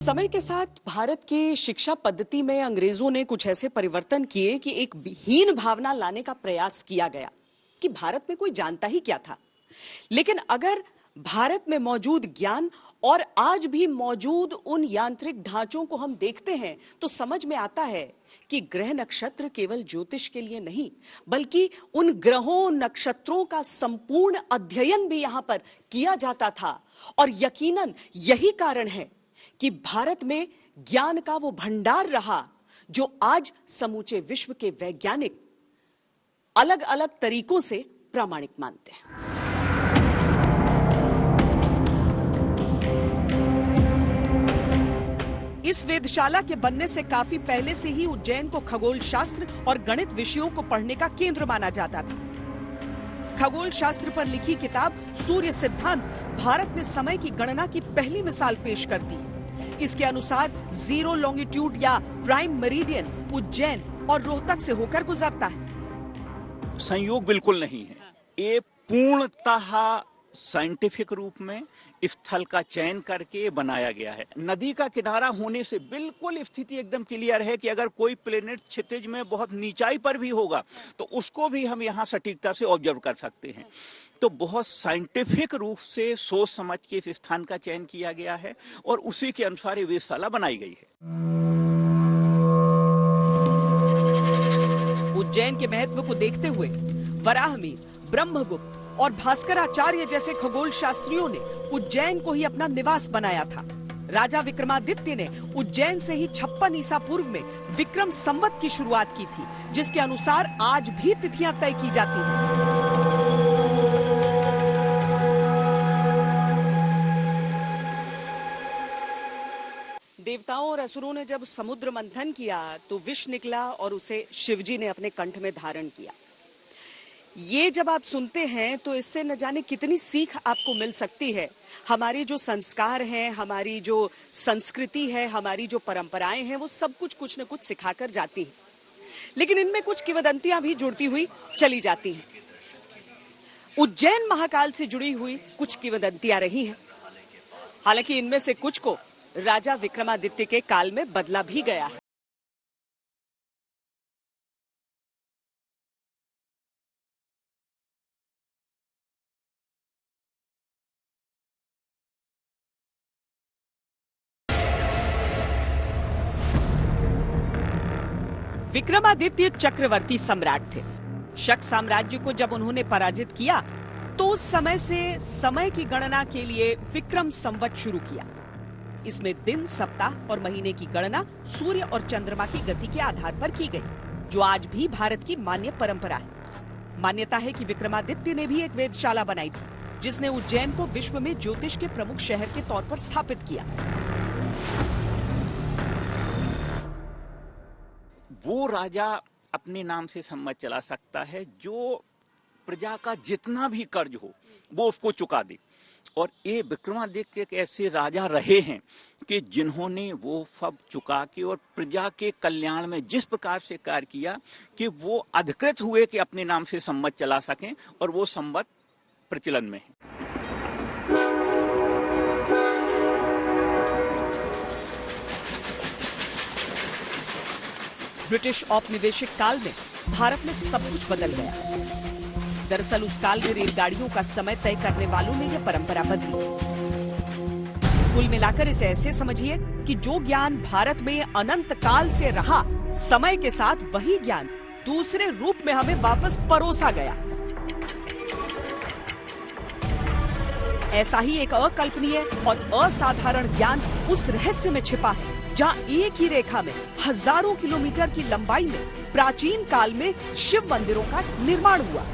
समय के साथ भारत की शिक्षा पद्धति में अंग्रेजों ने कुछ ऐसे परिवर्तन किए कि एक हीन भावना लाने का प्रयास किया गया कि भारत में कोई जानता ही क्या था। लेकिन अगर भारत में मौजूद ज्ञान और आज भी मौजूद उन यांत्रिक ढांचों को हम देखते हैं तो समझ में आता है कि ग्रह नक्षत्र केवल ज्योतिष के लिए नहीं बल्कि उन ग्रहों नक्षत्रों का संपूर्ण अध्ययन भी यहां पर किया जाता था। और यकीनन यही कारण है कि भारत में ज्ञान का वो भंडार रहा जो आज समूचे विश्व के वैज्ञानिक अलग अलग तरीकों से प्रामाणिक मानते हैं। इस वेधशाला के बनने से काफी पहले से ही उज्जैन को खगोल शास्त्र और गणित विषयों को पढ़ने का केंद्र माना जाता था। खगोल शास्त्र पर लिखी किताब सूर्य सिद्धांत भारत में समय की गणना की पहली मिसाल पेश करती है। इसके अनुसार जीरो लॉन्गिट्यूड या प्राइम मेरिडियन उज्जैन और रोहतक से होकर गुजरता है। संयोग बिल्कुल नहीं है। ये पूर्णतः साइंटिफिक रूप में स्थल का चयन करके बनाया गया है। नदी का किनारा होने से बिल्कुल स्थिति एकदम क्लियर है कि अगर कोई प्लेनेट क्षितिज में बहुत नीचाई पर भी होगा तो उसको भी हम यहाँ सटीकता से ऑब्जर्व कर सकते हैं। तो बहुत साइंटिफिक रूप से सोच समझ के इस स्थान का चयन किया गया है और उसी के अनुसार ये वेधशाला बनाई गई है। उज्जैन के महत्व को देखते हुए वराहमिहिर, ब्रह्मगुप्त और भास्कराचार्य जैसे खगोल शास्त्रियों ने उज्जैन को ही अपना निवास बनाया था। राजा विक्रमादित्य ने उज्जैन से ही 56 ईसा पूर्व में विक्रम संवत की शुरुआत की थी, जिसके अनुसार आज भी तिथियां तय की जाती हैं। देवताओं और असुरों ने जब समुद्र मंथन किया तो विष निकला और उसे शिवजी ने अपने कंठ में धारण किया। ये जब आप सुनते हैं तो इससे न जाने कितनी सीख आपको मिल सकती है। हमारे जो संस्कार हैं, हमारी जो संस्कृति है, हमारी जो परंपराएं हैं, वो सब कुछ न कुछ सिखाकर जाती हैं। लेकिन इनमें कुछ किंवदंतियां भी जुड़ती हुई चली जाती हैं। उज्जैन महाकाल से जुड़ी हुई कुछ किंवदंतियां रही हैं। हालांकि इनमें से कुछ को राजा विक्रमादित्य के काल में बदला भी गया है। विक्रमादित्य चक्रवर्ती सम्राट थे। शक साम्राज्य को जब उन्होंने पराजित किया तो उस समय से समय की गणना के लिए विक्रम संवत शुरू किया। इसमें दिन, सप्ताह और महीने की गणना सूर्य और चंद्रमा की गति के आधार पर की गई, जो आज भी भारत की मान्य परंपरा है। मान्यता है कि विक्रमादित्य ने भी एक वेधशाला बनाई थी, जिसने उज्जैन को विश्व में ज्योतिष के प्रमुख शहर के तौर पर स्थापित किया। वो राजा अपने नाम से सम्मत चला सकता है जो प्रजा का जितना भी कर्ज हो वो उसको चुका दे। और ये विक्रमादित्य एक ऐसे राजा रहे हैं कि जिन्होंने वो सब चुका के और प्रजा के कल्याण में जिस प्रकार से कार्य किया कि वो अधिकृत हुए कि अपने नाम से सम्मत चला सकें, और वो सम्मत प्रचलन में है। ब्रिटिश औपनिवेशिक काल में भारत में सब कुछ बदल गया। दरअसल उस काल में रेलगाड़ियों का समय तय करने वालों ने यह परंपरा बदली। कुल मिलाकर इसे ऐसे समझिए कि जो ज्ञान भारत में अनंत काल से रहा, समय के साथ वही ज्ञान दूसरे रूप में हमें वापस परोसा गया। ऐसा ही एक अकल्पनीय और असाधारण ज्ञान उस रहस्य में छिपा है जहाँ एक ही रेखा में हजारों किलोमीटर की लंबाई में प्राचीन काल में शिव मंदिरों का निर्माण हुआ।